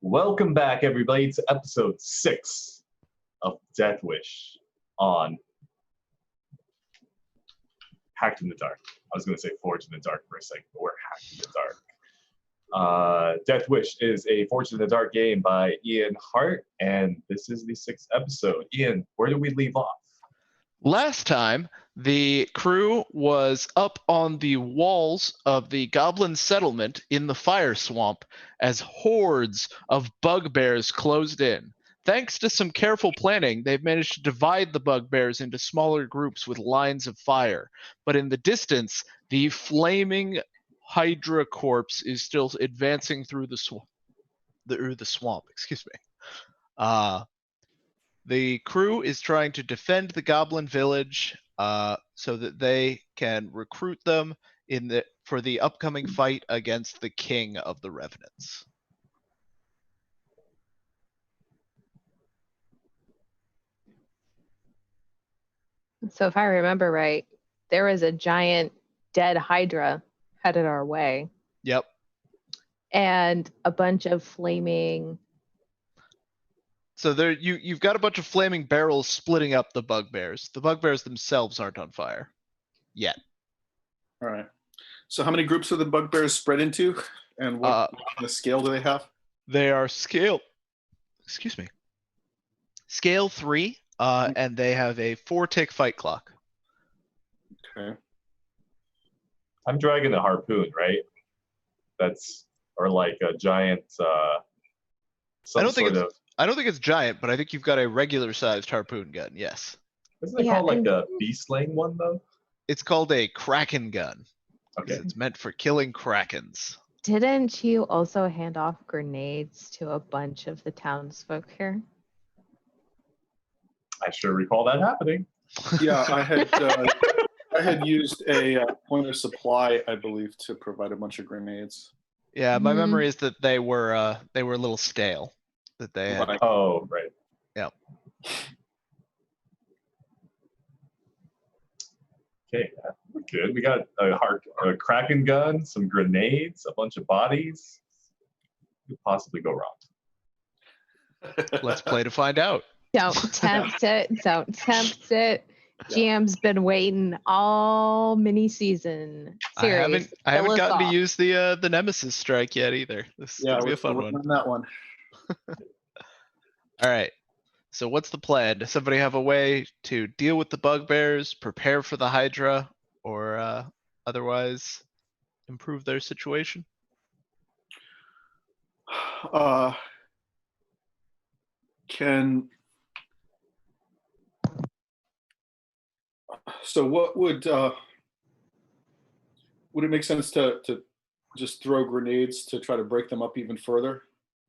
Welcome back, everybody, to episode 6 of Deathwish on Hacked in the Dark. I was going to say Forged in the Dark for a second, but we're Hacked in the Dark. Deathwish is a Forged in the Dark game by Ian Hart, and this is the 6th episode. Ian, where did we leave off? Last time, the crew was up on the walls of the goblin settlement in the fire swamp as hordes of bugbears closed in. Thanks to some careful planning, they've managed to divide the bugbears into smaller groups with lines of fire. But in the distance, the flaming Hydra corpse is still advancing through the swamp. Excuse me. The crew is trying to defend the goblin village so that they can recruit them for the upcoming fight against the king of the revenants. So if I remember right, there was a giant dead Hydra headed our way. Yep. And a bunch of flaming... So there, you've got a bunch of flaming barrels splitting up the bugbears. The bugbears themselves aren't on fire yet. All right. So how many groups are the bugbears spread into, and what kind of scale do they have? They are scale 3, and they have a 4-tick fight clock. Okay. I'm dragging a harpoon, right? Or like a giant. I don't think it's giant, but I think you've got a regular-sized harpoon gun. Yes. Isn't it called like a beast slaying one though? It's called a kraken gun. Okay. It's meant for killing krakens. Didn't you also hand off grenades to a bunch of the townsfolk here? I sure recall that happening. Yeah, I had used a point of supply, I believe, to provide a bunch of grenades. Yeah, my memory is that they were a little stale. That they had. Oh, right. Yeah. Okay, we're good. We got a kraken gun, some grenades, a bunch of bodies. What could possibly go wrong? Let's play to find out. Don't tempt it. Don't tempt it. GM's been waiting all mini season series. I haven't gotten to use the Nemesis strike yet either. This is gonna be a fun one. On that one. All right. So what's the plan? Does somebody have a way to deal with the bugbears, prepare for the Hydra, or otherwise improve their situation? So what would it make sense to just throw grenades to try to break them up even further?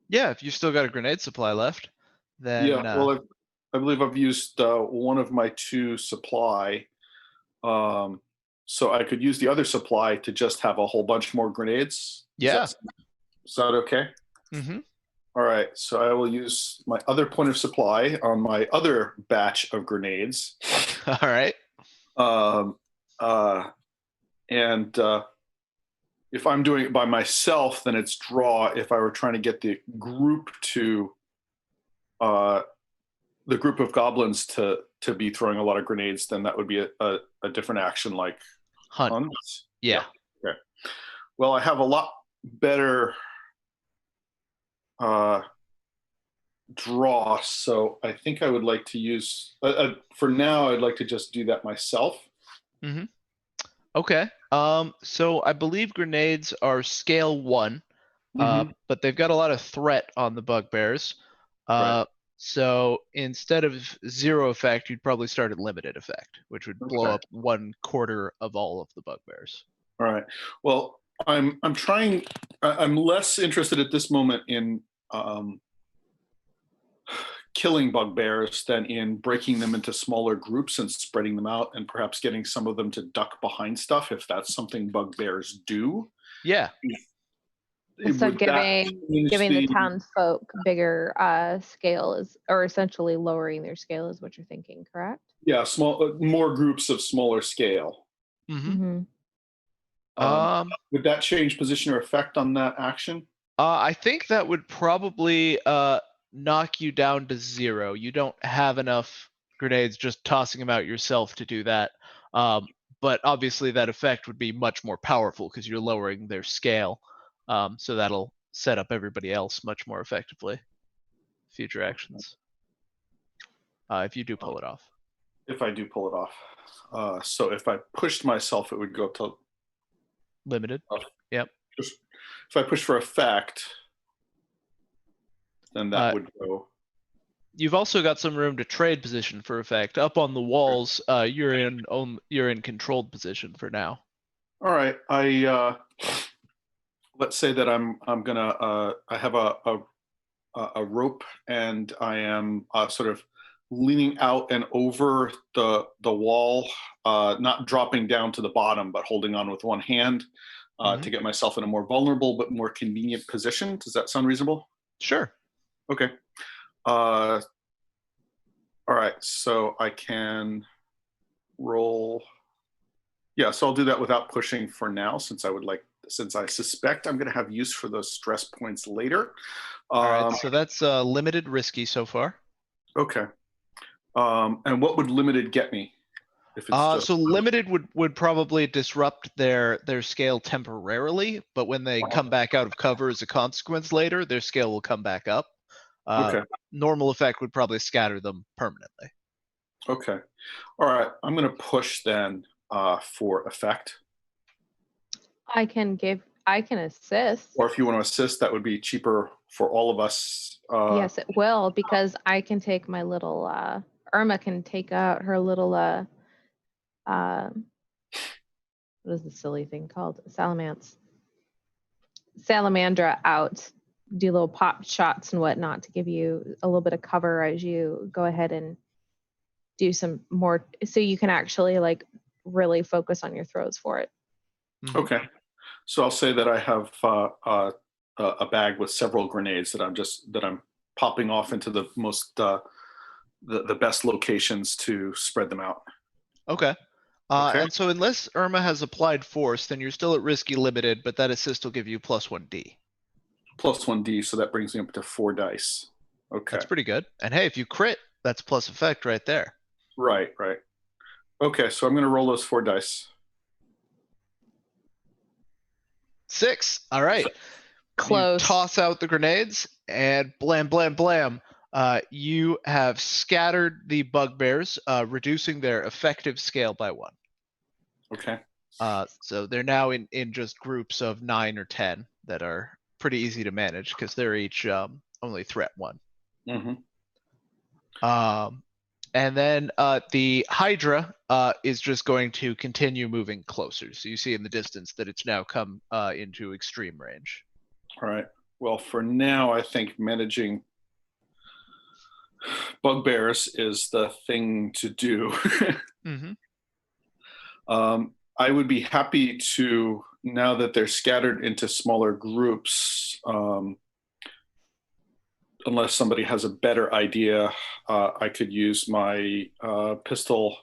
Yeah, if you've still got a grenade supply left, then well, I believe I've used one of my 2 supply, so I could use the other supply to just have a whole bunch more grenades. Yeah. Is that okay? Mm-hmm. All right, so I will use my other point of supply on my other batch of grenades. All right. And if I'm doing it by myself, then it's draw. If I were trying to get the group the group of goblins to be throwing a lot of grenades, then that would be a different action, like hunt. Yeah. Okay. Well, I have a lot better draw, so I think I would like to use for now. I'd like to just do that myself. Mm-hmm. Okay. So I believe grenades are scale 1, but they've got a lot of threat on the bugbears. Right. So instead of 0 effect, you'd probably start at limited effect, which would blow up 1/4 of all of the bugbears. All right. Well, I'm trying. I'm less interested at this moment in killing bugbears than in breaking them into smaller groups and spreading them out, and perhaps getting some of them to duck behind stuff if that's something bugbears do. Yeah. So giving the townsfolk bigger scale or essentially lowering their scale is what you're thinking, correct? Yeah, more groups of smaller scale. Mm-hmm. Would that change position or effect on that action? I think that would probably knock you down to 0. You don't have enough grenades just tossing them out yourself to do that. But obviously that effect would be much more powerful because you're lowering their scale. So that'll set up everybody else much more effectively. Future actions. If you do pull it off. If I do pull it off. So if I pushed myself, it would go up to Limited. Yep. Just, if I push for effect, then that would go. You've also got some room to trade position for effect. Up on the walls, you're in controlled position for now. All right. Let's say that I'm gonna I have a rope, and I am sort of leaning out and over the wall, not dropping down to the bottom, but holding on with one hand to get myself in a more vulnerable but more convenient position. Does that sound reasonable? Sure. Okay. All right. So I can roll. Yeah. So I'll do that without pushing for now, since I suspect I'm going to have use for those stress points later. All right. So that's limited risky so far. Okay. And what would limited get me? If it's so limited would probably disrupt their scale temporarily, but when they come back out of cover as a consequence later, their scale will come back up. Okay. Normal effect would probably scatter them permanently. Okay. All right. I'm going to push then for effect. I can assist. Or if you want to assist, that would be cheaper for all of us. Yes, it will, because I can take my little Irma can take out her little what is the silly thing called? Salamandra out, do little pop shots and whatnot to give you a little bit of cover as you go ahead and do some more, so you can actually like really focus on your throws for it. Okay. So I'll say that I have a bag with several grenades that I'm popping off into the most the best locations to spread them out. Okay. Okay. And so unless Irma has applied force, then you're still at risky limited, but that assist will give you +1d. +1d, so that brings me up to 4 dice. Okay. That's pretty good. And hey, if you crit, that's plus effect right there. Right. Okay, so I'm going to roll those 4 dice. 6. All right. Close. You toss out the grenades and blam, blam, blam. You have scattered the bugbears, reducing their effective scale by 1. Okay. So they're now in just groups of 9 or 10 that are pretty easy to manage because they're each only threat 1. And then the Hydra is just going to continue moving closer. So you see in the distance that it's now come into extreme range. All right. Well, for now, I think managing bugbears is the thing to do. I would be happy to, now that they're scattered into smaller groups, unless somebody has a better idea, I could use my pistol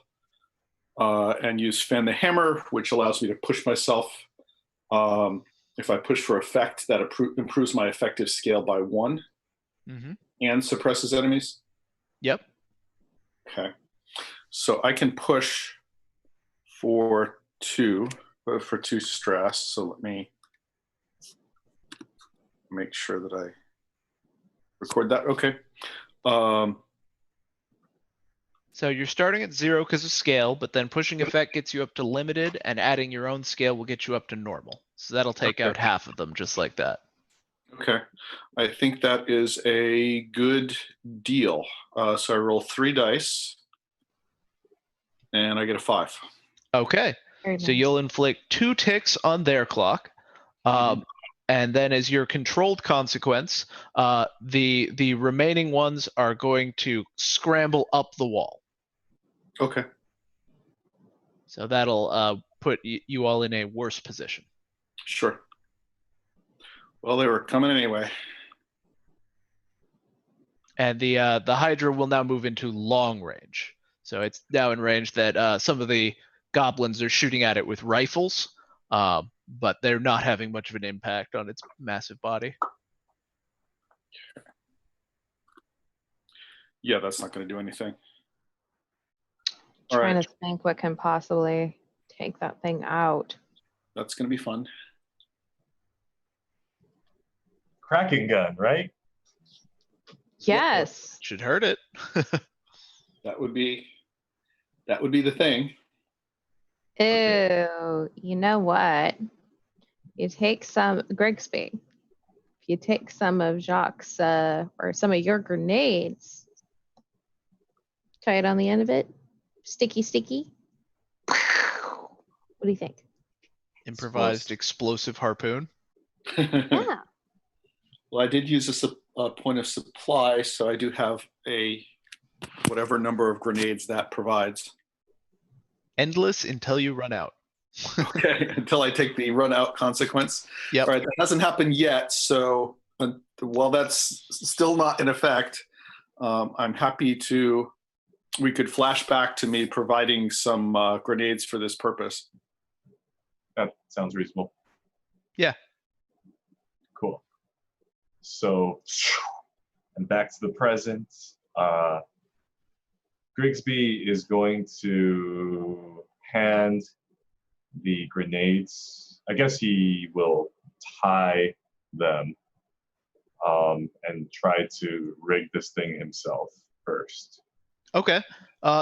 and use Fan the Hammer, which allows me to push myself. If I push for effect, that improves my effective scale by 1 and suppresses enemies. Yep. Okay. So I can push for 2 stress. So let me make sure that I record that. Okay. So you're starting at 0 because of scale, but then pushing effect gets you up to limited, and adding your own scale will get you up to normal. So that'll take out half of them just like that. Okay. I think that is a good deal. So I roll 3 dice and I get a 5. Okay. Very So nice. you'll inflict 2 ticks on their clock. And then as your controlled consequence, the remaining ones are going to scramble up the wall. Okay. So that'll put you all in a worse position. Sure. Well, they were coming anyway. And the Hydra will now move into long range. So it's now in range that some of the goblins are shooting at it with rifles, but they're not having much of an impact on its massive body. Yeah, that's not going to do anything. All Trying right, to think what can possibly take that thing out. that's going to be fun. Cracking gun, right? Yes. Should hurt it. That would be the thing. Ew. You know what? You take some Grigsby. If you take some of Jacques or some of your grenades, tie it on the end of it, sticky. What do you think? Improvised explosive harpoon. Yeah. Well, I did use a point of supply, so I do have a whatever number of grenades that provides. Endless until you run out. Okay, until I take the run out consequence. Yep. All right, that hasn't happened yet. So while that's still not in effect, I'm happy to. We could flash back to me providing some grenades for this purpose. That sounds reasonable. Yeah. Cool. So, and back to the present. Grigsby is going to hand the grenades. I guess he will tie them and try to rig this thing himself first. Okay.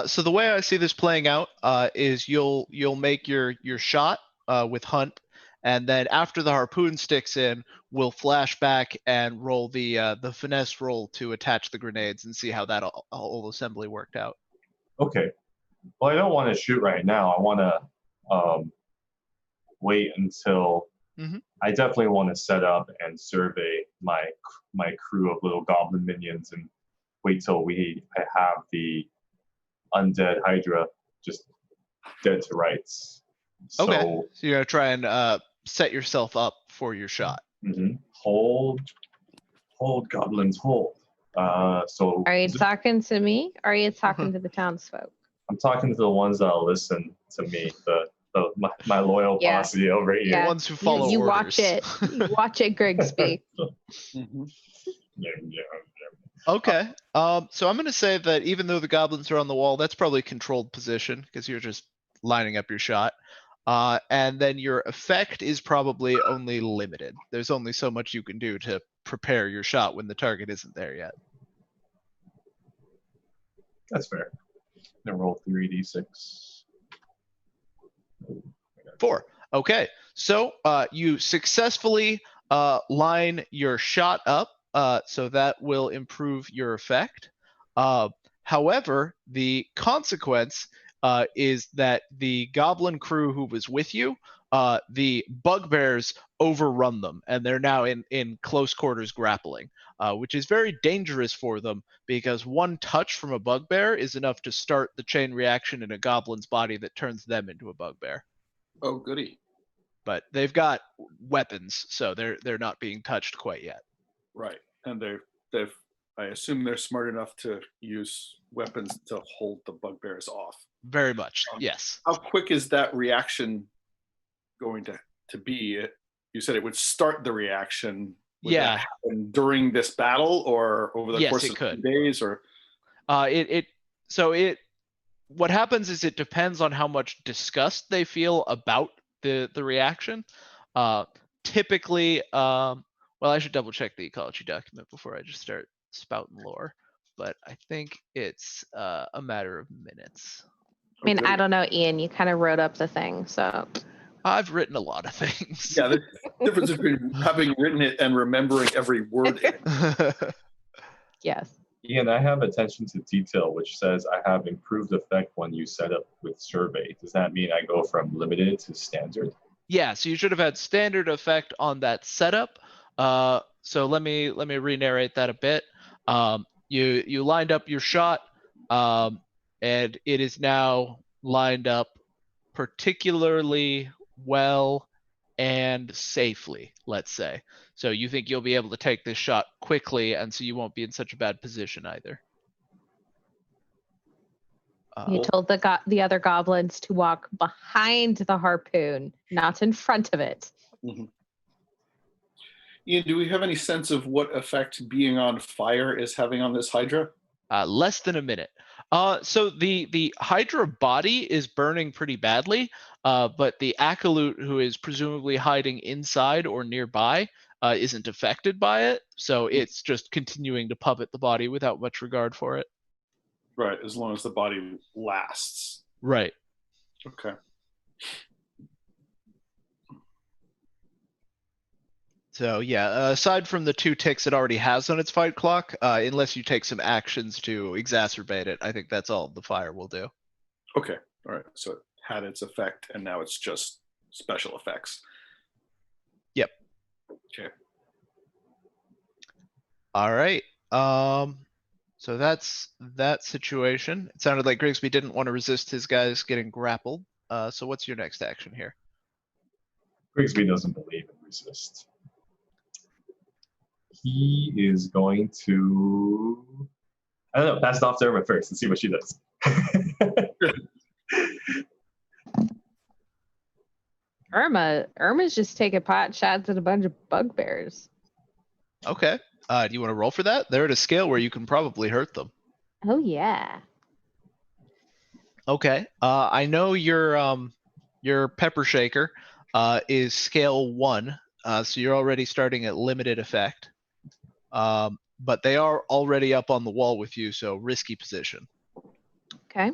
So the way I see this playing out is you'll make your shot with Hunt, and then after the harpoon sticks in, we'll flash back and roll the finesse roll to attach the grenades and see how that whole assembly worked out. Okay. Well, I don't want to shoot right now. I want to wait until. I definitely want to set up and survey my crew of little goblin minions and wait till I have the undead Hydra just dead to rights. Okay. So you're gonna try and set yourself up for your shot. Hold, goblins, hold. So. Are you talking to me? Or are you talking to the townsfolk? I'm talking to the ones that'll listen to me. My loyal posse over here. The ones who follow you orders. Watch it. You watch it, Grigsby. Okay. So I'm going to say that even though the goblins are on the wall, that's probably controlled position because you're just lining up your shot. And then your effect is probably only limited. There's only so much you can do to prepare your shot when the target isn't there yet. That's fair. Then roll 3d6. 4. Okay. So you successfully line your shot up. So that will improve your effect. However, the consequence is that the goblin crew who was with you, the bugbears overrun them, and they're now in close quarters grappling, which is very dangerous for them because one touch from a bugbear is enough to start the chain reaction in a goblin's body that turns them into a bugbear. Oh, goody. But they've got weapons, so they're not being touched quite yet. Right, and they've. I assume they're smart enough to use weapons to hold the bugbears off. Very much, yes. How quick is that reaction going to be? You said it would start the reaction. Would that happen during this battle or over the course of 2 days, or? What happens is it depends on how much disgust they feel about the reaction. Typically, well, I should double check the ecology document before I just start spouting lore, but I think it's a matter of minutes. I mean, I don't know, Ian. You kind of wrote up the thing, so. I've written a lot of things. Yeah, the difference between having written it and remembering every word in it. Yes. Ian, I have attention to detail, which says I have improved effect when you set up with survey. Does that mean I go from limited to standard? Yeah, so you should have had standard effect on that setup. So let me re-narrate that a bit. You lined up your shot, and it is now lined up particularly well and safely, let's say. So you think you'll be able to take this shot quickly, and so you won't be in such a bad position either. You told the other goblins to walk behind the harpoon, not in front of it. Mm-hmm. Ian, do we have any sense of what effect being on fire is having on this Hydra? Less than a minute. So the Hydra body is burning pretty badly, but the Acolyte, who is presumably hiding inside or nearby, isn't affected by it. So it's just continuing to puppet the body without much regard for it. Right, as long as the body lasts. Right. Okay. So yeah, aside from the 2 ticks it already has on its fight clock, unless you take some actions to exacerbate it, I think that's all the fire will do. Okay. All right. So it had its effect, and now it's just special effects. Yep. Okay. All right. So that's that situation. It sounded like Grigsby didn't want to resist his guys getting grappled. So what's your next action here? Grigsby doesn't believe in resist. He is going to, I don't know, pass it off to Irma first and see what she does. Irma's just taking pot shots at a bunch of bugbears. Okay. Do you want to roll for that? They're at a scale where you can probably hurt them. Oh yeah. Okay. I know your pepper shaker is scale 1, so you're already starting at limited effect. But they are already up on the wall with you, so risky position. Okay.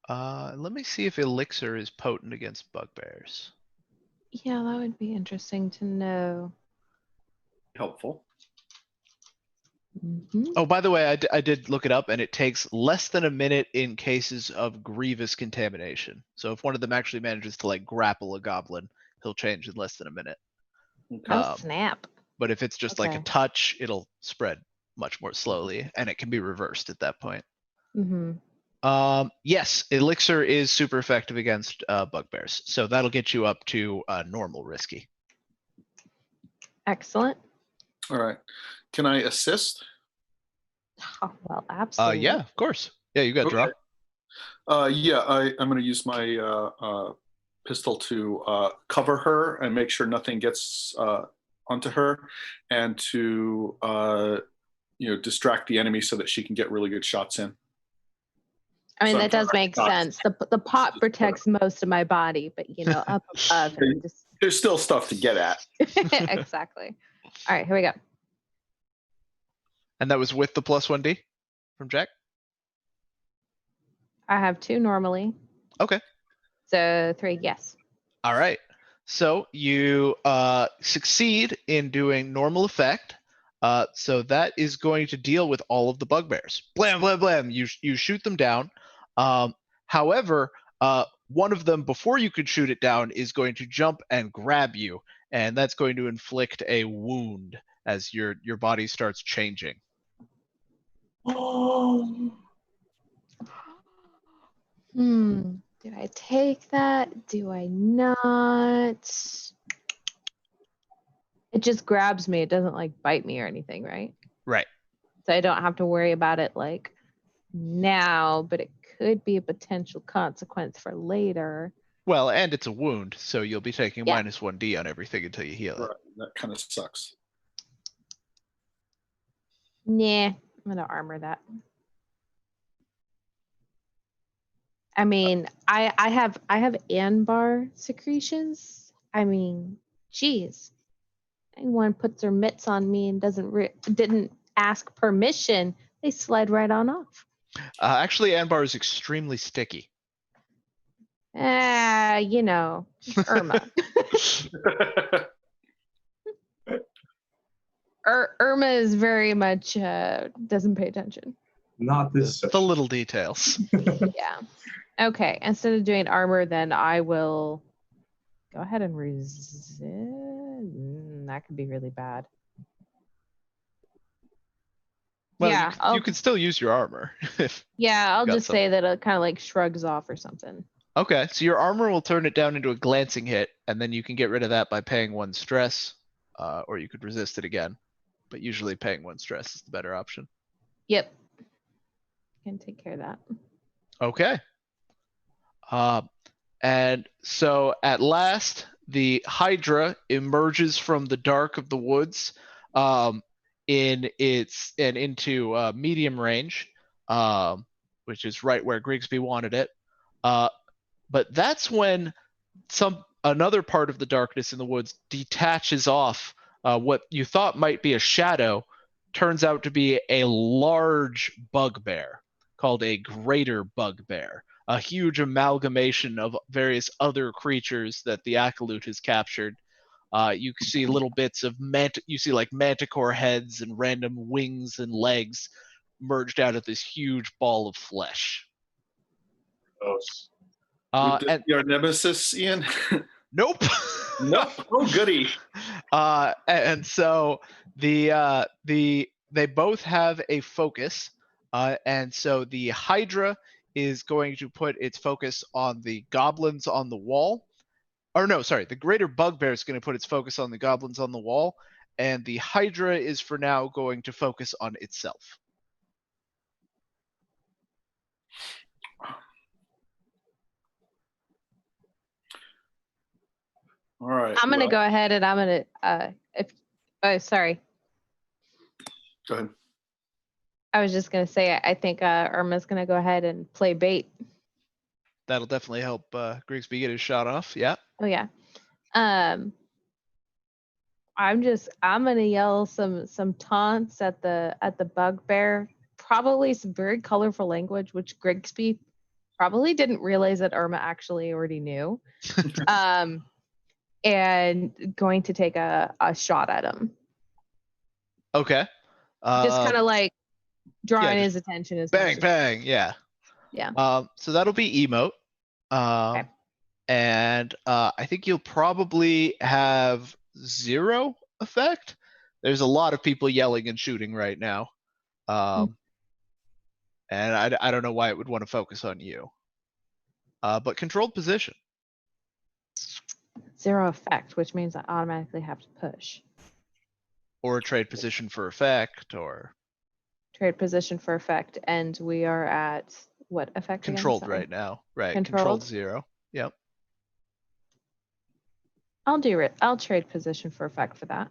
Let me see if elixir is potent against bugbears. Yeah, that would be interesting to know. Helpful. Mhm. Oh, by the way, I did look it up, and it takes less than a minute in cases of grievous contamination. So if one of them actually manages to like grapple a goblin, he'll change in less than a minute. Okay. Oh snap. But if it's just like a Okay. touch, it'll spread much more slowly, and it can be reversed at that point. Mm-hmm. Yes, elixir is super effective against bugbears, so that'll get you up to normal risky. Excellent. All right. Can I assist? Oh, well, absolutely. Yeah, of course. Yeah, you got draw. Yeah, I'm going to use my pistol to cover her and make sure nothing gets onto her, and to distract the enemy so that she can get really good shots in. I mean, So that does make not- sense. The pot protects most of my body, but up above and just There's still stuff to get at. exactly. All right, here we go. And that was with the plus 1d from Jack? I have 2 normally. Okay. So 3, yes. All right. So you succeed in doing normal effect. So that is going to deal with all of the bugbears. Blam, blam, blam. You shoot them down. However, one of them, before you could shoot it down, is going to jump and grab you. And that's going to inflict a wound as your body starts changing. Do I take that? Do I not? It just grabs me. It doesn't like bite me or anything, right? Right. So I don't have to worry about it like now, but it could be a potential consequence for later. Well, and it's a wound, so you'll be taking Yeah. minus 1d on everything until you heal it. Right. That kind of sucks. Nah, I'm gonna armor that. I mean, I have Anbar secretions. I mean, geez, anyone puts their mitts on me and didn't ask permission, they slide right on off. Actually, Anbar is extremely sticky. Irma. Irma is very much doesn't pay attention. Not this. The little details. Yeah. Okay. Instead of doing armor, then I will go ahead and resist. That could be really bad. Well, Yeah, you could still use your armor. Yeah, I'll got just say that it kind of like shrugs off or something. Okay, so your armor will turn it down into a glancing hit, and then you can get rid of that by paying 1 stress, or you could resist it again. But usually paying 1 stress is the better option. Yep. Can take care of that. Okay. And so at last, the Hydra emerges from the dark of the woods into medium range, which is right where Grigsby wanted it. But that's when another part of the darkness in the woods detaches off. What you thought might be a shadow turns out to be a large bugbear called a greater bugbear, a huge amalgamation of various other creatures that the Acolyte has captured. You see little bits of you see like manticore heads and random wings and legs merged out of this huge ball of flesh. Gross. Would this be our nemesis, Ian? Nope. Nope. Oh, goody. And so they both have a focus, and so the Hydra is going to put its focus on the goblins on the wall. Or no, sorry, the greater bugbear is going to put its focus on the goblins on the wall, and the Hydra is for now going to focus on itself. All right. I'm gonna go ahead and I'm gonna sorry. Go ahead. I was just gonna say I think Irma's gonna go ahead and play bait. That'll definitely help Grigsby get his shot off. Yeah. Oh yeah. I'm gonna yell some taunts at the bugbear. Probably some very colorful language, which Grigsby probably didn't realize that Irma actually already knew. And going to take a shot at him. Okay. Just kind of like drawing his attention as bang, bang, yeah. Yeah. So that'll be emote. Okay. And I think you'll probably have 0 effect. There's a lot of people yelling and shooting right now. And I don't know why it would want to focus on you. But controlled position. 0 effect, which means I automatically have to push. Or trade position for effect, or Trade position for effect, and we are at what effect? controlled again? right now. Right. Controlled 0. Yep. I'll do it. I'll trade position for effect for that.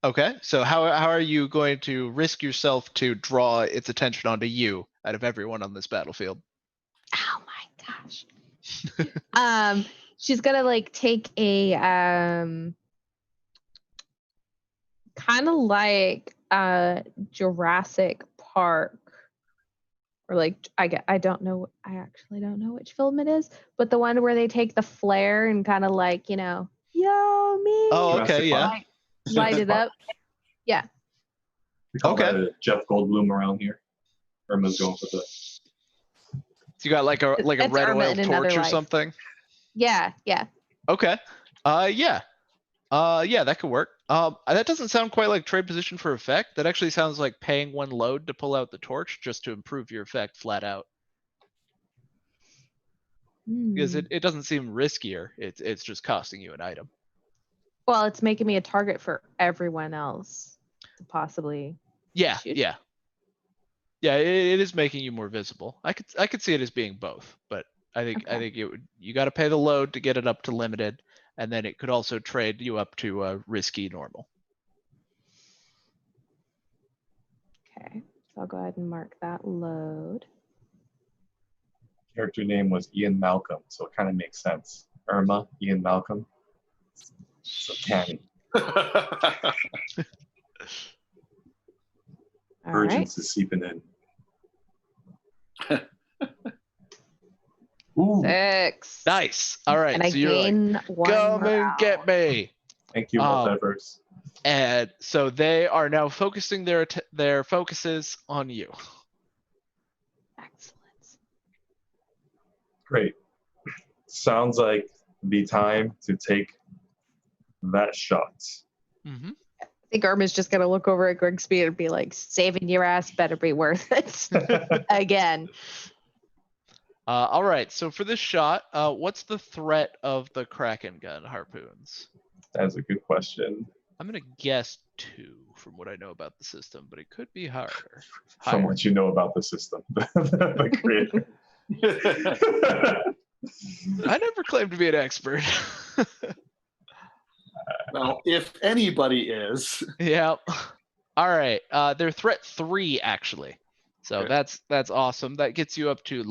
Okay. So how are you going to risk yourself to draw its attention onto you out of everyone on this battlefield? Oh my gosh. She's gonna like take a kind of like Jurassic Park, or like I actually don't know which film it is, but the one where they take the flare and kind of like, yo, me. Oh, okay, yeah. Light it up. Yeah. We call that a Jeff Goldblum around here. Irma's going for the. So you got like a red oil torch or something? Yeah. Okay. Yeah, that could work. That doesn't sound quite like trade position for effect. That actually sounds like paying 1 load to pull out the torch just to improve your effect flat out. Because it doesn't seem riskier. It's just costing you an item. Well, it's making me a target for everyone else to possibly. Yeah, shoot. yeah. Yeah, it is making you more visible. I could see it as being both, but I think you got to pay the load to get it up to limited, and then it could also trade you up to risky normal. Okay, so I'll go ahead and mark that load. Character name was Ian Malcolm, so it kind of makes sense. Irma, Ian Malcolm. So canny. Urgence is seeping in. Ooh. 6. Nice. All right. And I so you're gain like, 1 come morale. and get me. Thank you, multiverse. And so they are now focusing their focuses on you. Excellent. Great. Sounds like the time to take that shot. Mm-hmm. I think Irma's just gonna look over at Grigsby and be like, "Saving your ass better be worth it." Again. All right. So for this shot, what's the threat of the Kraken gun harpoons? That's a good question. I'm gonna guess 2. from what I know about the system, but it could be harder. From Higher. what you know about the system, the creator. I never claimed to be an expert. Well, if anybody is. Yep. All right. They're threat 3 actually. So Okay. that's awesome. That gets you up to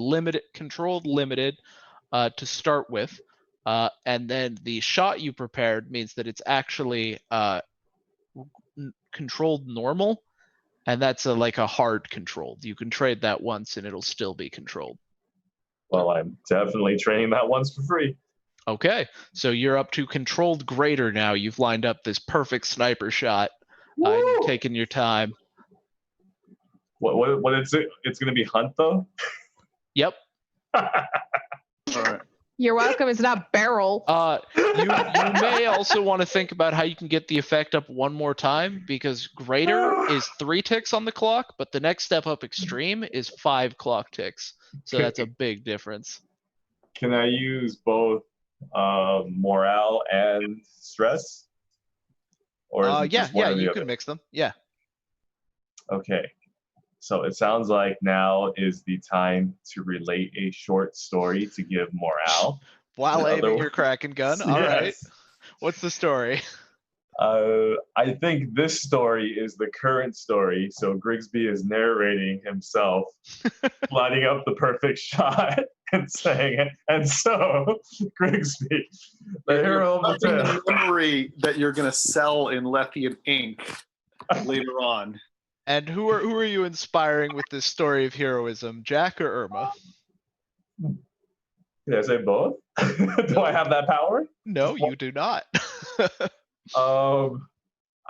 controlled limited to start with. And then the shot you prepared means that it's actually controlled normal, and that's like a hard controlled. You can trade that once and it'll still be controlled. Well, I'm definitely training that once for free. Okay, so you're up to controlled greater now. You've lined up this perfect sniper shot. You've taken your time. What is it? It's gonna be hunt though. Yep. All right. You're welcome. It's not barrel. You may also want to think about how you can get the effect up one more time, because greater is 3 ticks on the clock, but the next step up extreme is 5 clock ticks. So that's a big difference. Can I use both morale and stress? Or is it just one or the you other? can mix them. Yeah. Okay. So it sounds like now is the time to relate a short story to give morale. While In aiming other your Kraken gun. All right. Yes. What's the story? I think this story is the current story. So Grigsby is narrating himself, lining up the perfect shot and saying, and so Grigsby, the hero of the You're tale. the memory that you're going to sell in Lethian ink later on. And who are you inspiring with this story of heroism, Jack or Irma? Did I say both? Do I have that power? No, you do not. I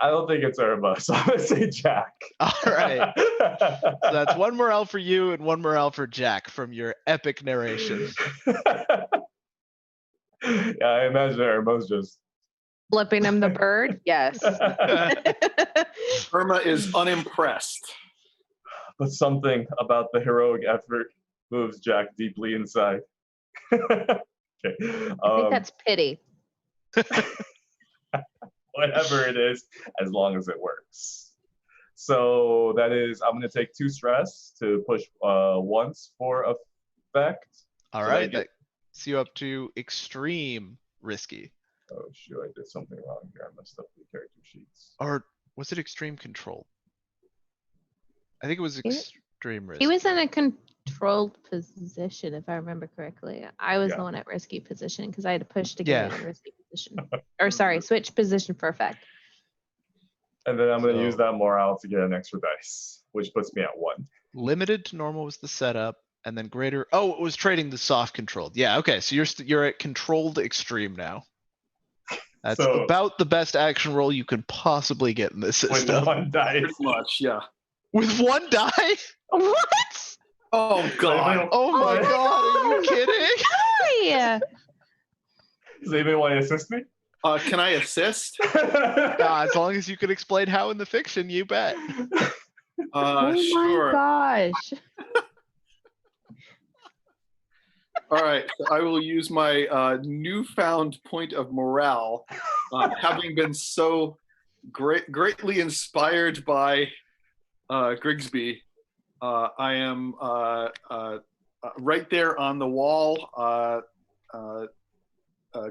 don't think it's Irma, so I'm gonna say Jack. All right. So that's 1 morale for you and 1 morale for Jack from your epic narration. Yeah, I imagine Irma's just Flipping him the bird. Yes. Irma is unimpressed. but something about the heroic effort moves Jack deeply inside. Okay. I think that's pity. Whatever it is, as long as it works. So that is, I'm going to take 2 stress to push once for effect. All So right. that That gets you up to extreme risky. Oh, shoot, I did something wrong here. I messed up the character sheets. Or was it extreme control? I think it was He- extreme risk. He was in a controlled position, if I remember correctly. I was Yeah. the one at risky position because I had to push to Yeah. get in risky position. Or sorry, switch position for effect. And then I'm going to use So- that morale to get an extra dice, which puts me at 1. Limited to normal was the setup, and then greater. Oh, it was trading the soft controlled. Yeah. Okay. So you're at controlled extreme now. That's So- about the best action roll you could possibly get in this With system. 1 dice. Pretty much, yeah. With 1 die? What? Oh, God. Oh my god, are you kidding? Hey! Does anybody want to assist me? Can I assist? As long as you can explain how in the fiction, you bet. Oh Sure. my gosh. All right. So I will use my newfound point of morale, having been so greatly inspired by Grigsby. I am right there on the wall,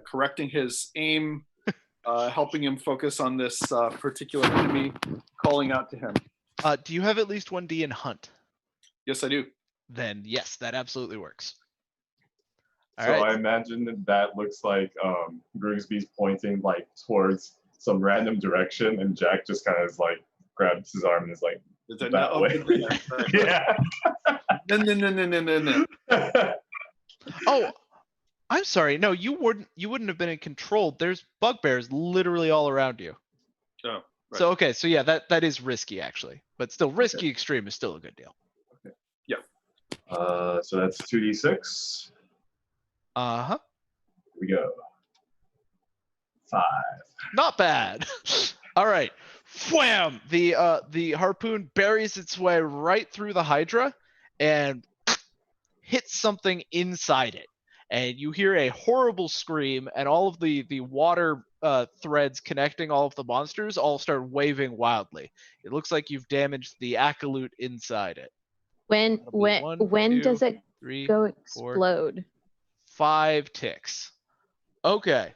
correcting his aim, helping him focus on this particular enemy, calling out to him. Do you have at least 1D in hunt? Yes, I do. Then yes, that absolutely works. All So right. I imagine that looks like Grigsby's pointing like towards some random direction, and Jack just kind of is like grabs his arm and is like, Is that that way. Yeah. No. Oh, I'm sorry. No, you wouldn't have been in control. There's bugbears literally all around you. Oh, right. So okay, so yeah, that is risky actually, but still risky extreme is still a good deal. So that's 2d6. Uh-huh. Here we go. 5. Not bad. All right. Wham! The harpoon buries its way right through the Hydra and hits something inside it. and you hear a horrible scream, and all of the water threads connecting all of the monsters all start waving wildly. It looks like you've damaged the acolyte inside it. When That'll be one, when two, does it 3, go 4, explode? 5 ticks. Okay.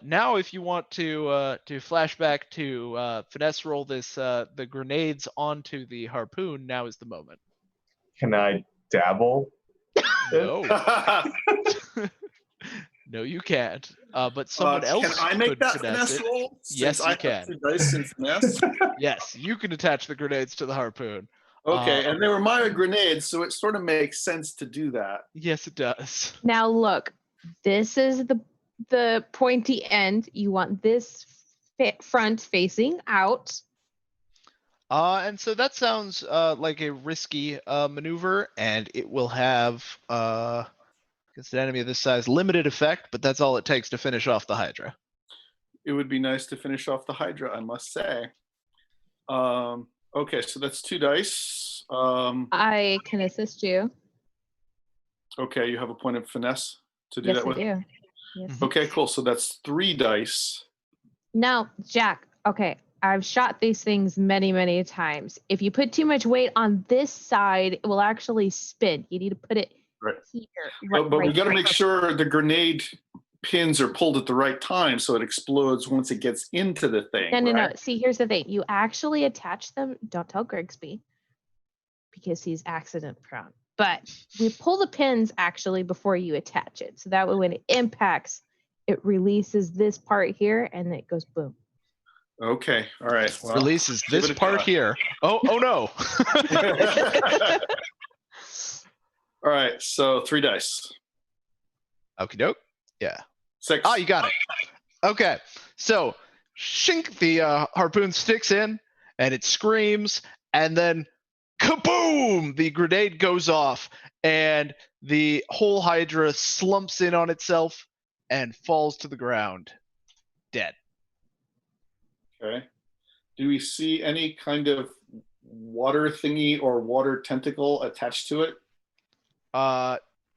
Now, if you want to flashback to finesse roll this the grenades onto the harpoon, now is the moment. Can I dabble? No, no, you can't. But someone else Can I make could that finesse finesse it. roll? Yes, Since you I can. have 2 dice in finesse. Yes, you can attach the grenades to the harpoon. Okay, and they were my grenades, so it sort of makes sense to do that. Yes, it does. Now look, this is the pointy end. You want this front facing out. And so that sounds like a risky maneuver, and it will have against an enemy of this size limited effect, but that's all it takes to finish off the Hydra. It would be nice to finish off the Hydra, I must say. Okay, so that's 2 dice. I can assist you. Okay, you have a point of finesse to do Yes, that I with? do. Yes. Okay, cool. So that's 3 dice. Now, Jack, okay, I've shot these things many, many times. If you put too much weight on this side, it will actually spin. You need to put it Right. here. But we right got to here. make sure the grenade pins are pulled at the right time so it explodes once it gets into the thing. No. right? See, here's the thing. You actually attach them. Don't tell Grigsby because he's accident prone. But we pull the pins actually before you attach it. So that way when it impacts, it releases this part here and it goes boom. Okay. All right. Well, Releases give this it a part try. here. Oh no. All right. So 3 dice. Okie doke. Yeah. 6. Oh, you got it. Okay. So, shink, the harpoon sticks in, and it screams, and then kaboom! The grenade goes off, and the whole Hydra slumps in on itself and falls to the ground, dead. Okay. Do we see any kind of water thingy or water tentacle attached to it?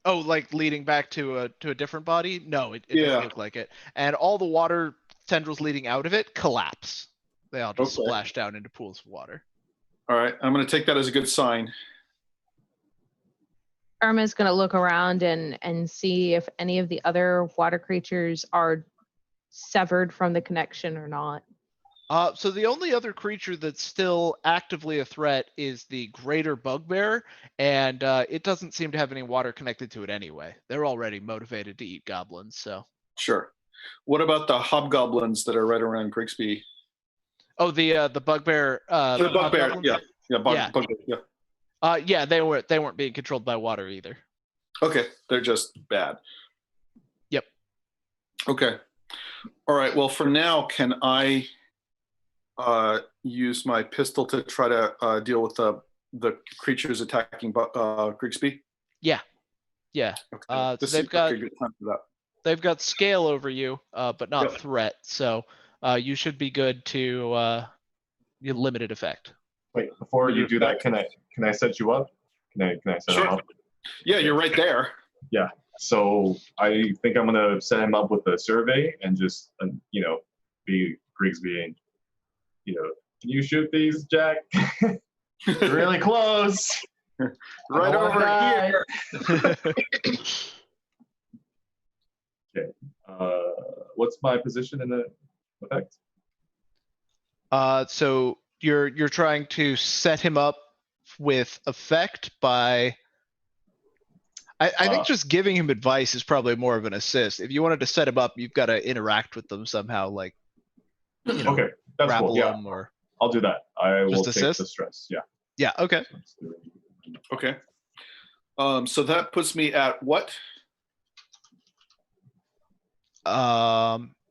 Oh, like leading back to a different body? No, it Yeah. doesn't look like it. And all the water tendrils leading out of it collapse. They all just Okay. splash down into pools of water. All right. I'm going to take that as a good sign. Irma's going to look around and see if any of the other water creatures are severed from the connection or not. So the only other creature that's still actively a threat is the greater bugbear, and it doesn't seem to have any water connected to it anyway. They're already motivated to eat goblins, so. Sure. What about the hobgoblins that are right around Grigsby? Oh, the bugbear. The bugbear, hobgoblins? yeah. Yeah. Bugbear, yeah. Yeah, they weren't being controlled by water either. Okay, they're just bad. Yep. Okay. All right, well, for now, can I use my pistol to try to deal with the creatures attacking Grigsby? Yeah. Okay. So This they've seems got like a good time for that. they've got scale over you, but not Yep. threat. So you should be good to limited effect. Wait, before you do that, can I set you up? Can I set him Sure. up? Yeah, you're right there. Yeah. So I think I'm gonna set him up with a survey and just be Grigsby and can you shoot these, Jack? Really close. Right over here. Okay. What's my position in the effect? So you're trying to set him up with effect by. I think just giving him advice is probably more of an assist. If you wanted to set him up, you've got to interact with them somehow, like Okay, that's grapple cool. Yeah, them or. I'll do that. I will take assist? the stress. Yeah. Yeah. Okay. Okay. So that puts me at what?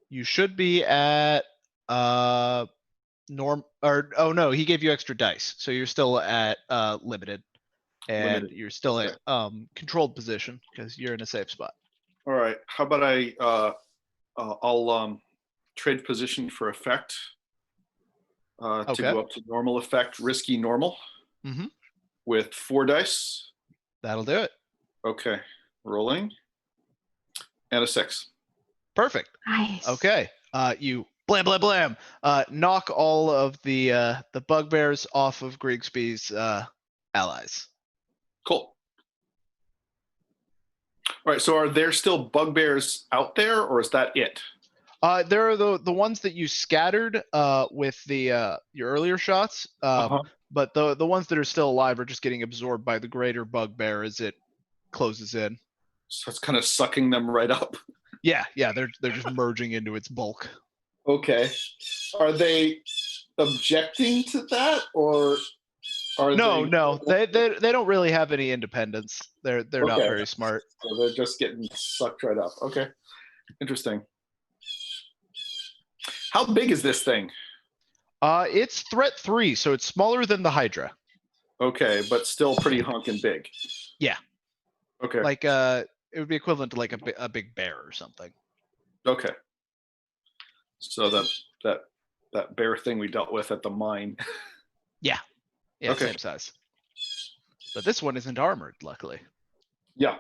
You should be at no, he gave you extra dice, so you're still at limited, and Limited. you're still at controlled position because you're in a safe spot. All right. How about I'll trade position for effect to Okay. go up to normal effect, risky normal, with 4 dice. That'll do it. Okay, rolling. And a 6. Perfect. Nice. Okay. You blam blam blam. Knock all of the bugbears off of Grigsby's allies. Cool. All right. So are there still bugbears out there, or is that it? There are the ones that you scattered with the your earlier shots. But the ones that are still alive are just getting absorbed by the greater bugbear as it closes in. So it's kind of sucking them right up. Yeah, they're just merging into its bulk. Okay. Are they objecting to that, or are No, they don't really have any independence. They're not Okay. very smart. So they're just getting sucked right up. Okay. Interesting. How big is this thing? It's threat 3, so it's smaller than the Hydra. Okay, but still pretty hunkin' big. Yeah. Okay. Like it would be equivalent to like a big bear or something. Okay. So that bear thing we dealt with at the mine. Yeah, Okay. Same size. But this one isn't armored, luckily. Yeah.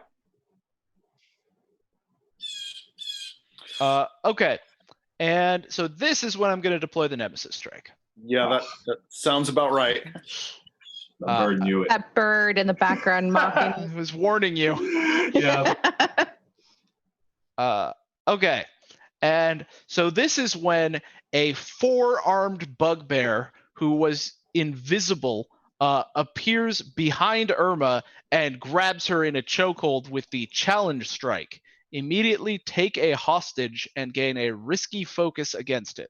Okay. And so this is when I'm going to deploy the Nemesis Strike. Yeah, that sounds about right. The bird knew it. That bird in the background I mocking. was warning you. Yeah. Okay. And so this is when a 4-armed bugbear who was invisible appears behind Irma and grabs her in a chokehold with the challenge strike. Immediately take a hostage and gain a risky focus against it.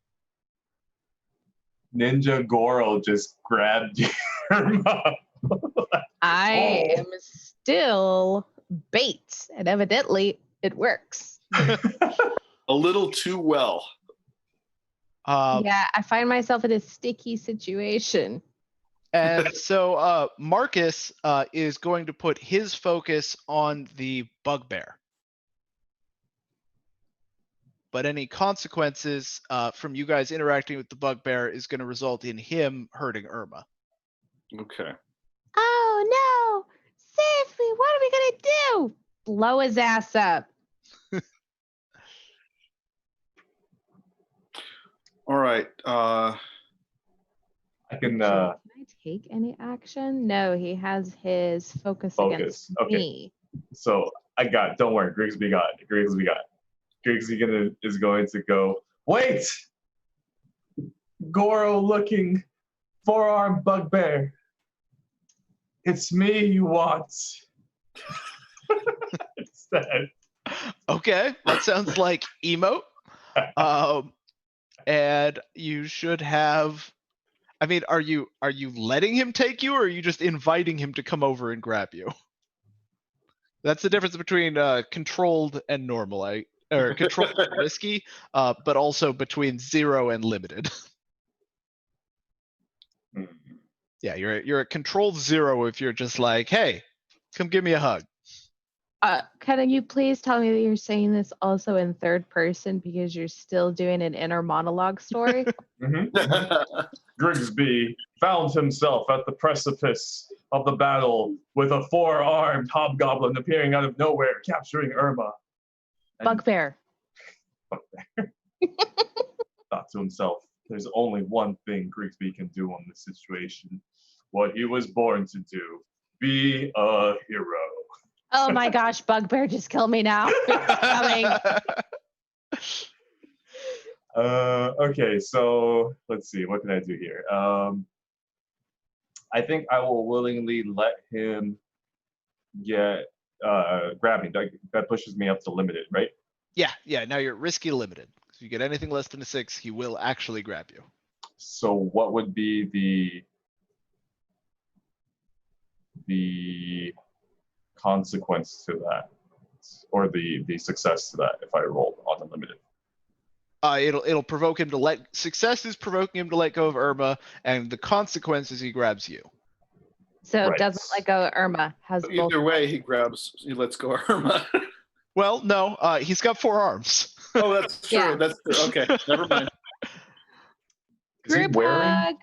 Ninja Goro just grabbed Irma. I am still bait, and evidently it works. A little too well. Yeah, I find myself in a sticky situation. And so Marcus is going to put his focus on the bugbear. But any consequences from you guys interacting with the bugbear is going to result in him hurting Irma. Okay. Oh no! Seriously, what are we gonna do? Blow his ass up. All right. I can Can I take any action? No, he has his focus against Okay. me. So I got it. Don't worry. Grigsby got it. Grigsby is going to go, wait! Goro looking 4-armed bugbear. It's me you want. Instead. Okay, that sounds like emote. And you should have. I mean, are you letting him take you, or are you just inviting him to come over and grab you? That's the difference between controlled and normal, or controlled and risky, but also between 0 and limited. Yeah, you're at controlled 0 if you're just like, hey, come give me a hug. Can you please tell me that you're saying this also in third person because you're still doing an inner monologue story? Grigsby found himself at the precipice of the battle with a 4-armed hobgoblin appearing out of nowhere, capturing Irma. And Bugbear. thought to himself, there's only one thing Grigsby can do on this situation. What he was born to do. Be a hero. Oh my gosh, Bugbear, just kill me now. It's coming. Okay, so let's see. What can I do here? I think I will willingly let him get grab me. That pushes me up to limited, right? Yeah. Now you're risky limited. If you get anything less than a 6, he will actually grab you. So what would be the consequence to that, or the success to that if I rolled on unlimited? It'll provoke him to success is provoking him to let go of Irma, and the consequence is he grabs you. So Right. doesn't let go of Irma. Has both. Either way, he lets go of Irma. Well, no, he's got 4 arms. Oh, that's true. Yeah. That's true. Okay, never mind. Is he Group wearing hug.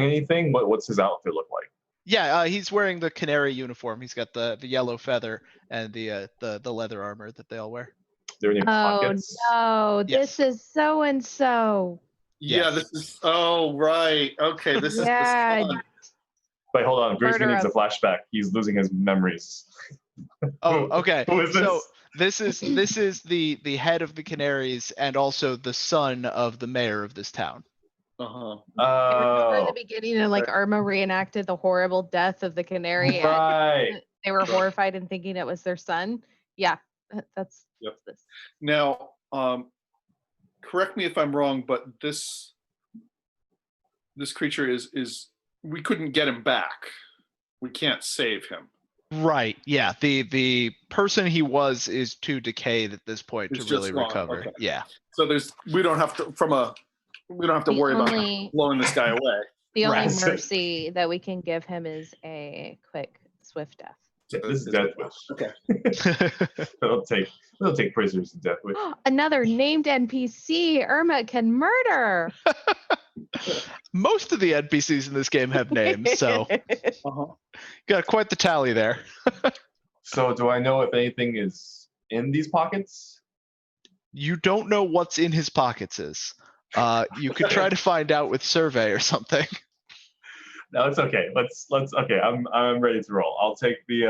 anything? What's his outfit look like? Yeah, he's wearing the canary uniform. He's got the yellow feather and the leather armor that they all wear. They're named Oh pockets. no, Yes. this is so and so. Yeah, Yes. this is. Oh, right. Okay, this is Yeah. the son. Wait, hold on. Grigsby Murder needs a of- flashback. He's losing his memories. Oh, okay. Who is So this? this is the head of the Canaries and also the son of the mayor of this town. Uh-huh. Remember in Oh, the beginning, and like Irma reenacted the horrible death of the canary, right. and they were horrified and thinking it was their son. Yeah, that's Yep. this. Now, correct me if I'm wrong, but this creature is we couldn't get him back. We can't save him. Right. Yeah. The person he was is too decayed at this point It's to really just gone, recover. okay. Yeah. So we don't have to The worry about only- blowing this guy away. The only Right. mercy that we can give him is a quick, swift death. This is Deathwish. Okay. They'll take prisoners in Deathwish. Another named NPC Irma can murder. Most of the NPCs in this game have names, so Uh-huh. got quite the tally there. So do I know if anything is in these pockets? You don't know what's in his pockets is. You could try to find out with survey or something. No, it's okay. Let's okay. I'm ready to roll. I'll take the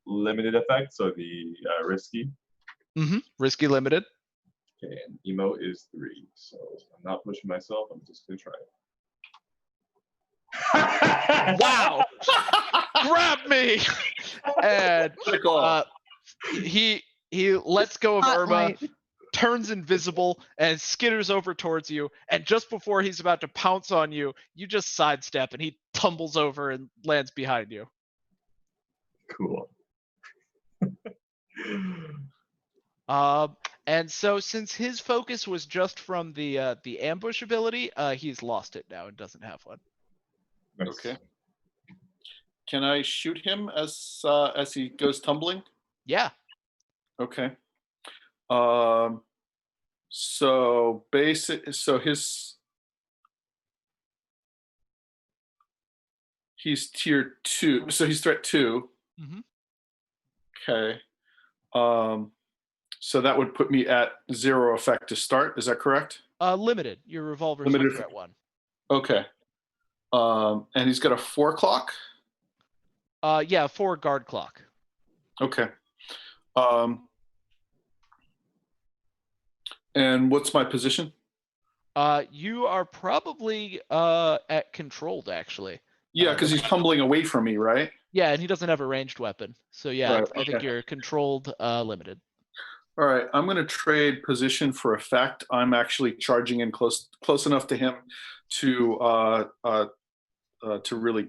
limited effect, so the risky. Risky limited. Okay, and emo is 3, so I'm not pushing myself. I'm just gonna try it. Wow! Grab me! And he lets go of Irma, Spotlight. turns invisible, and skitters over towards you. And just before he's about to pounce on you, you just sidestep, and he tumbles over and lands behind you. Cool. And so since his focus was just from the ambush ability, he's lost it now and doesn't have one. Nice. Okay. Can I shoot him as he goes tumbling? Yeah. Okay. So he's tier 2. So he's threat 2. Mhm. Okay. So that would put me at 0 effect to start. Is that correct? Limited. Your revolver's Limited. threat 1. Okay. And he's got a 4 o'clock. Yeah, 4 guard clock. Okay. And what's my position? You are probably at controlled actually. Yeah, because he's tumbling away from me, right? Yeah, and he doesn't have a ranged weapon. So yeah, Right, I think okay. you're controlled limited. All right, I'm going to trade position for effect. I'm actually charging in close enough to him to really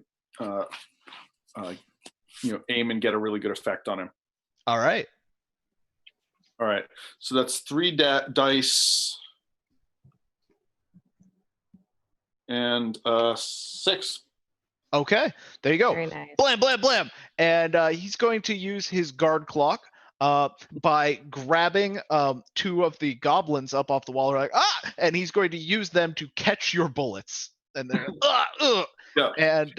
aim and get a really good effect on him. All right. All right, so that's 3 dice and 6. Okay, there you go. Very nice. Blam, blam, blam. And he's going to use his guard clock by grabbing 2 of the goblins up off the wall. Like, and he's going to use them to catch your bullets. And they're Yeah. And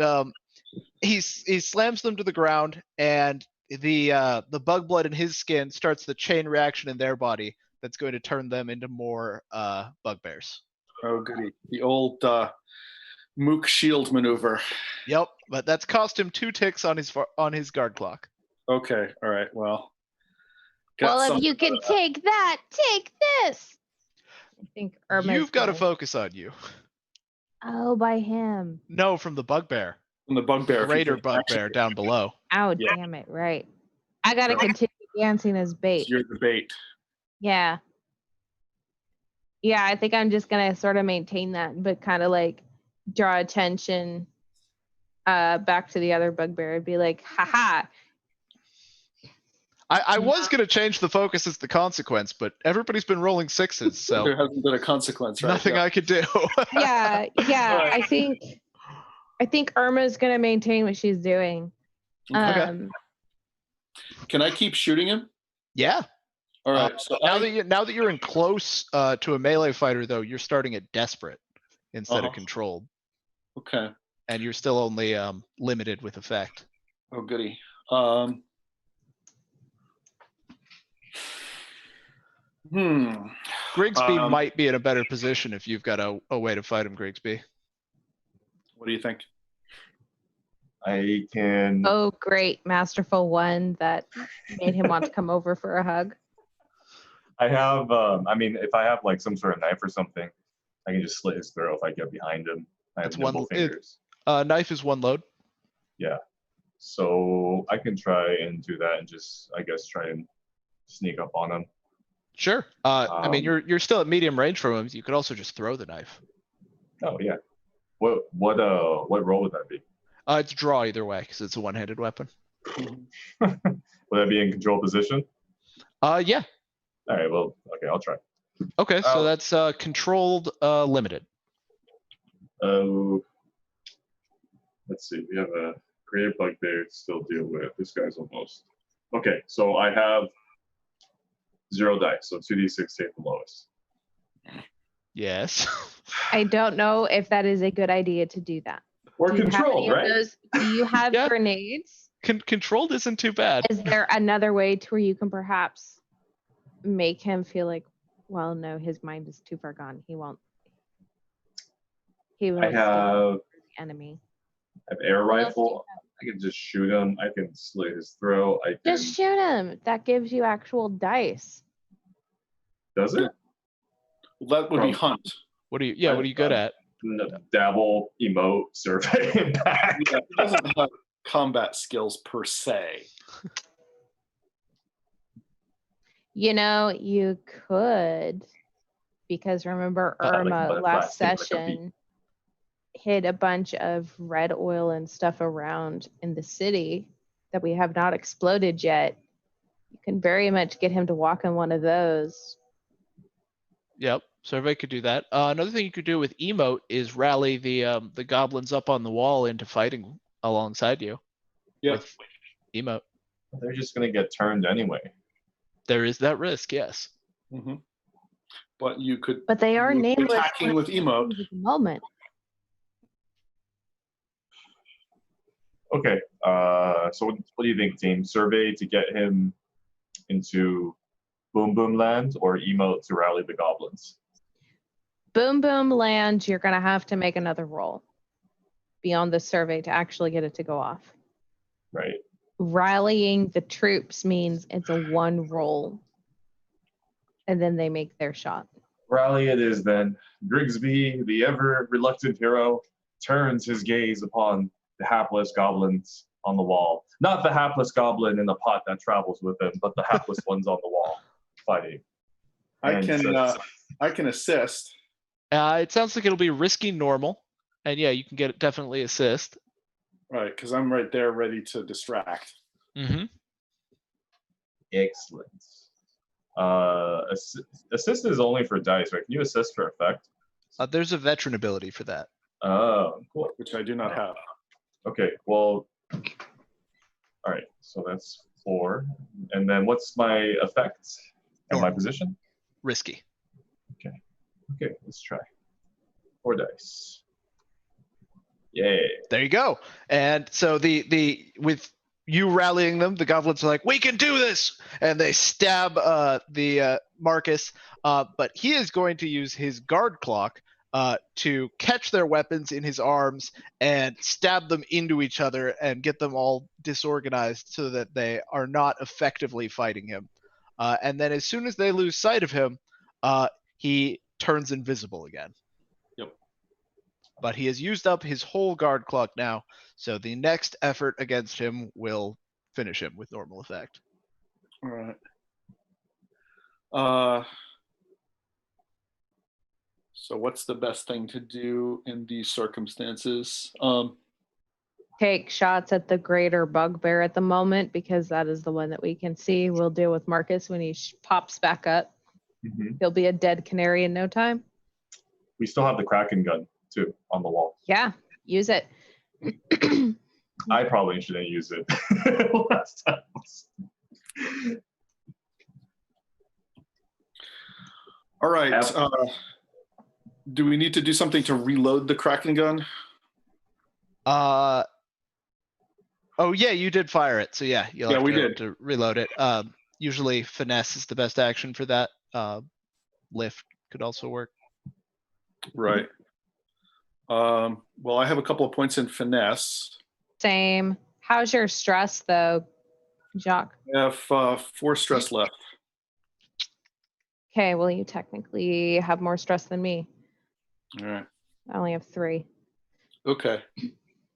he slams them to the ground, and the bug blood in his skin starts the chain reaction in their body that's going to turn them into more bugbears. Oh, goody. The old Mook shield maneuver. Yep, but that's cost him 2 ticks on his guard clock. Okay, all right, well. Well, if you can take that, take this. I think Irma's You've got to gonna- focus on you. Oh, by him. No, from the bugbear. From the bugbear. Greater bugbear down below. Oh, Yeah. damn it. Right. I got to Right. continue dancing as bait. You're the bait. Yeah. Yeah, I think I'm just going to sort of maintain that, but kind of like draw attention back to the other bugbear and be like, haha. I was going to change the focus as the consequence, but everybody's been rolling 6s, so There hasn't been a consequence, right? nothing Yeah. I could do. Yeah, yeah. Alright. I think Irma's going to maintain what she's doing. Okay. Can I keep shooting him? Yeah. All right. So Now that you're in close to a melee fighter, though, you're starting at desperate instead Uh-huh. of controlled, okay. and you're still only limited with effect. Oh, goody. Grigsby Um, might be in a better position if you've got a way to fight him, Grigsby. What do you think? I can. Oh, great, masterful one that made him want to come over for a hug. I have. I mean, if I have like some sort of knife or something, I can just slit his throat if I get behind him. I have That's nimble one- fingers. Knife is 1 load. Yeah. So I can try and do that and just, I guess, try and sneak up on him. Sure. I mean, Um, you're still at medium range from him. You could also just throw the knife. Oh yeah. What role would that be? It's draw either way because it's a one-handed weapon. Would that be in control position? Yeah. All right. Well, okay, I'll try. Okay, so Oh. that's controlled limited. Oh. Let's see. We have a greater bugbear to still deal with. This guy's almost. Okay, so I have 0 dice, so 2d6 take the lowest. Yes. I don't know if that is a good idea to do that. Or Do you have control, any of right? those? Do you have Yeah. grenades? Controlled isn't too bad. Is there another way to where you can perhaps make him feel like, well, no, his mind is too far gone. He won't. He won't. I stay have with the enemy. air What else do you rifle. I can just shoot him. I can slit his throat. I can. Just shoot him. That gives you actual dice. Does it? That would be hunt. What are you good at? Dabble, emote, survey, impact. Yeah, it doesn't have combat skills per se. You know, you could, because remember Like a Irma butterfly, last sting like a bee. session hid a bunch of red oil and stuff around in the city that we have not exploded yet. You can very much get him to walk in one of those. Yep. Survey could do that. Another thing you could do with emote is rally the goblins up on the wall into fighting alongside you. Yep. With emote. They're just gonna get turned anyway. There is that risk, yes. hmm But you could. But they are you could nameless attacking with emote. at the moment. Okay. So what do you think, team? Survey to get him into Boom Boom Land, or emote to rally the goblins? Boom Boom Land, you're going to have to make another roll beyond the survey to actually get it to go off. Right. Rallying the troops means it's a 1 roll. And then they make their shot. Rally it is then. Grigsby, the ever reluctant hero, turns his gaze upon the hapless goblins on the wall. Not the hapless goblin in the pot that travels with him, but the hapless ones on the wall fighting. I And can. says, I can assist. It sounds like it'll be risky normal. And yeah, you can get definitely assist. Right, because I'm right there ready to distract. Mm-hmm. Excellent. Assist is only for dice, right? Can you assist for effect? There's a veteran ability for that. Oh, cool. Which I do not have. Okay, well, all right, so that's 4. And then what's my effect and my position? Risky. Okay, let's try. 4 dice. Yay. There you go. And so the with you rallying them, the goblins are like, "We can do this!" And they stab the Marcus. But he is going to use his guard clock to catch their weapons in his arms and stab them into each other and get them all disorganized so that they are not effectively fighting him. And then as soon as they lose sight of him, he turns invisible again. Yep. But he has used up his whole guard clock now, so the next effort against him will finish him with normal effect. All right. So what's the best thing to do in these circumstances? Take shots at the greater bugbear at the moment because that is the one that we can see. We'll deal with Marcus when he pops back up. Mhm. He'll be a dead canary in no time. We still have the Kraken gun, too, on the wall. Yeah, use it. I probably shouldn't use it last time. All right. Do we need to do something to reload the Kraken gun? Oh yeah, you did fire it, so yeah, you'll have we to, did. to reload it. Usually finesse is the best action for that. lift could also work. Right. Well, I have a couple of points in finesse. Same. How's your stress though, Jacques? I have 4 stress left. Okay, well you technically have more stress than me. All right. I only have 3. Okay.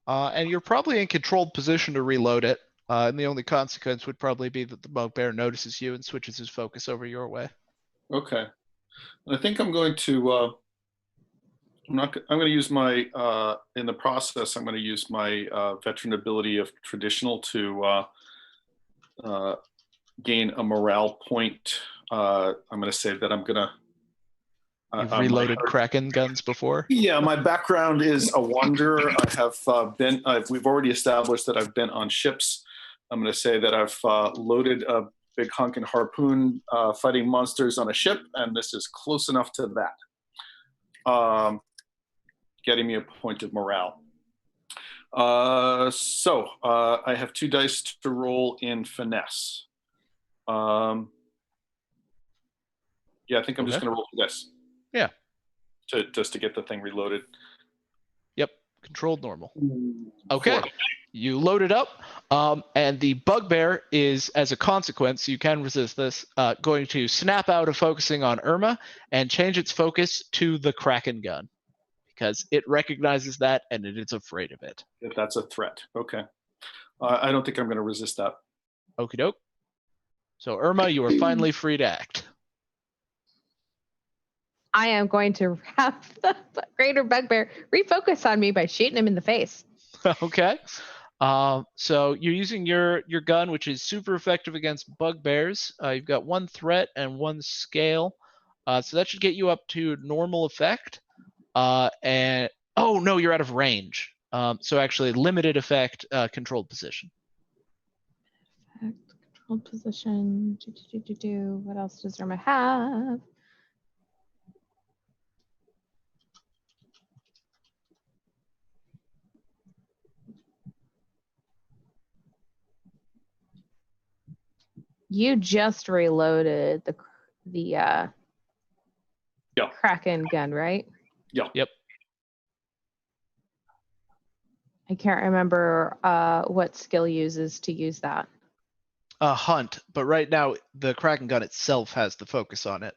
And you're probably in controlled position to reload it. And the only consequence would probably be that the bugbear notices you and switches his focus over your way. Okay. And I think I'm going to. I'm going to use my. In the process, I'm going to use my veteran ability of traditional to gain a morale point. I'm going to say that I'm going to. You've reloaded Kraken guns before? Yeah, my background is a wanderer. I have been. We've already established that I've been on ships. I'm going to say that I've loaded a big honkin' harpoon fighting monsters on a ship, and this is close enough to that. Getting me a point of morale. So I have 2 dice to roll in finesse. Yeah, I think I'm just going to roll 2 dice. Yeah. Just to get the thing reloaded. Yep. Controlled normal. Okay. 4. You load it up, and the bugbear is, as a consequence, you can resist this, going to snap out of focusing on Irma and change its focus to the Kraken gun because it recognizes that and it is afraid of it. If that's a threat. Okay. I don't think I'm going to resist that. Okie doke. So Irma, you are finally free to act. I am going to have the greater bugbear refocus on me by shooting him in the face. Okay. So you're using your gun, which is super effective against bugbears. You've got 1 threat and 1 scale. So that should get you up to normal effect. And oh no, you're out of range. So actually limited effect, controlled position. Controlled position. What else does Irma have? You just reloaded the Kraken gun, right? Yeah. Yep. I can't remember what skill uses to use that. Hunt, but right now the Kraken gun itself has the focus on it.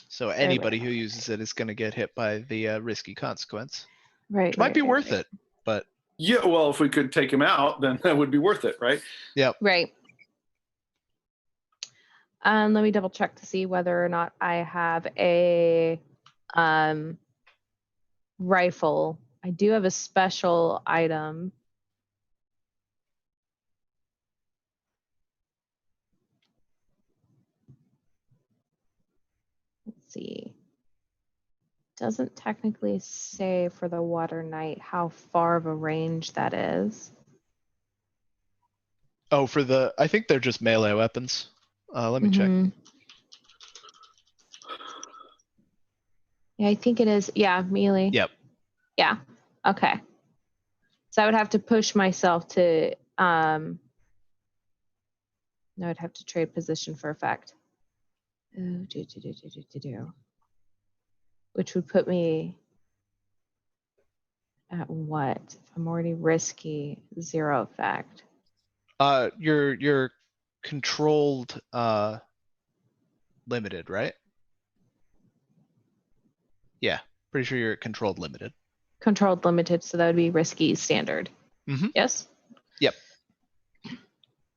So anybody who uses it is going to get hit by the risky consequence. Right. Which might be worth it, but. Yeah, well, if we could take him out, then that would be worth it, right? Yep. Right. Let me double check to see whether or not I have a rifle. I do have a special item. Let's see. Doesn't technically say for the Water Knight how far of a range that is. Oh, I think they're just melee weapons. Let me check. Yeah, I think it is. Yeah, melee. Yep. Yeah. Okay. So I would have to push myself to. No, I'd have to trade position for effect. Which would put me at what? If I'm already risky, 0 effect. You're controlled limited, right? Yeah, pretty sure you're controlled limited. Controlled limited, so that would be risky standard. Mm-hmm. Yes? Yep.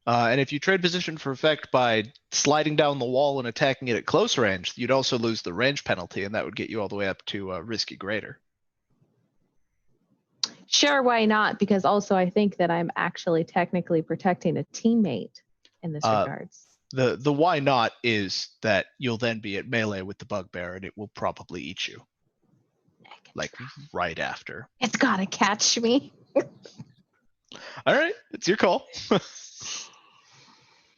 And if you trade position for effect by sliding down the wall and attacking it at close range, you'd also lose the range penalty, and that would get you all the way up to risky greater. Sure, why not? Because also I think that I'm actually technically protecting a teammate in this regards. The why not is that you'll then be at melee with the bugbear, and it will probably eat you. Like right after. It's gotta catch me. All right, it's your call.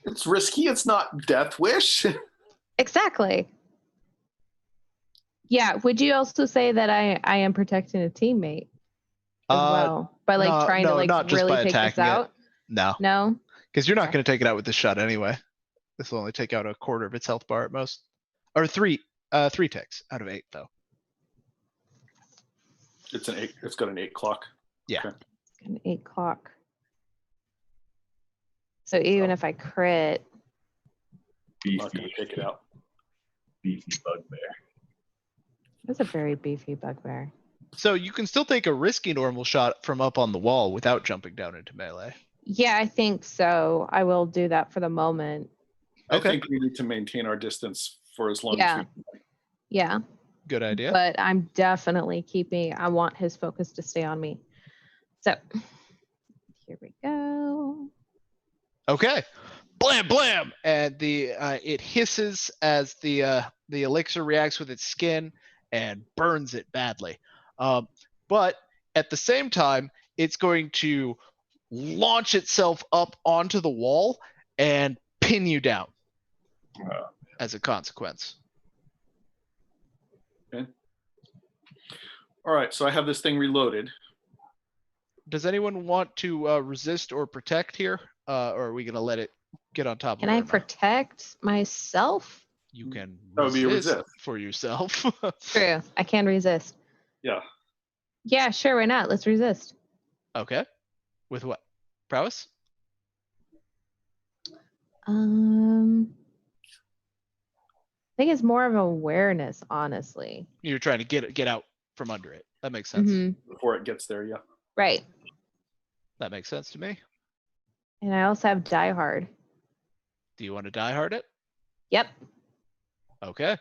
It's risky. It's not Deathwish. Exactly. Yeah. Would you also say that I am protecting a teammate as well by like trying to like really take this out? No. No. Because you're not going to take it out with this shot anyway. This will only take out a quarter of its health bar at most. Or three ticks out of 8 though. It's an 8. It's got an 8 clock. Yeah. Okay. An 8 clock. So even if I crit, I'm not Beefy, going to take it out. beefy bugbear. that's a very beefy bugbear. So you can still take a risky normal shot from up on the wall without jumping down into melee. Yeah, I think so. I will do that for the moment. Okay. I think we need to maintain our distance for as long Yeah. as we can. Yeah, Good idea. but I'm definitely I want his focus to stay on me. So here we go. Okay. Blam blam, and the it hisses as the elixir reacts with its skin and burns it badly. But at the same time, it's going to launch itself up onto the wall and pin you down as a consequence. All right, so I have this thing reloaded. Does anyone want to resist or protect here, or are we gonna let it get on top Can of I Irma? protect myself? You can That would be a resist resist. for yourself. True. I can resist. Yeah. Yeah, sure. Why not? Let's resist. Okay. With what? Prowess? I think it's more of awareness, honestly. You're trying to get out from under it. That makes sense. Before it gets there, yeah. Right. That makes sense to me. And I also have Die Hard. Do you want to die hard it? Yep. Okay.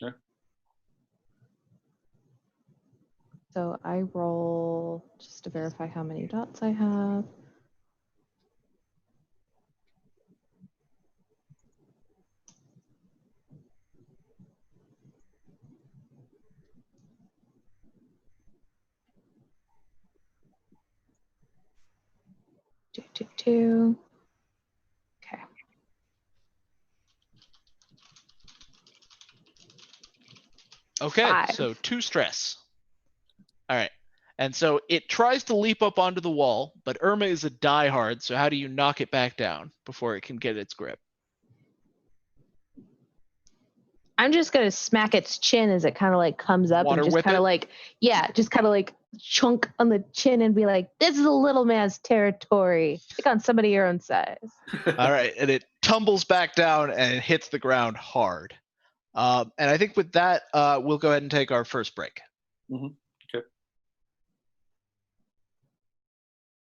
Yeah. So I roll just to verify how many dots I have. Two. Okay. Okay. 5. So 2 stress. All right. And so it tries to leap up onto the wall, but Irma is a diehard. So how do you knock it back down before it can get its grip? I'm just gonna smack its chin as it kind of like comes up Water and just whip kind it? of like, yeah, just kind of like chunk on the chin and be like, this is a little man's territory. Pick on somebody your own size. All right. And it tumbles back down and it hits the ground hard. And I think with that, we'll go ahead and take our first break.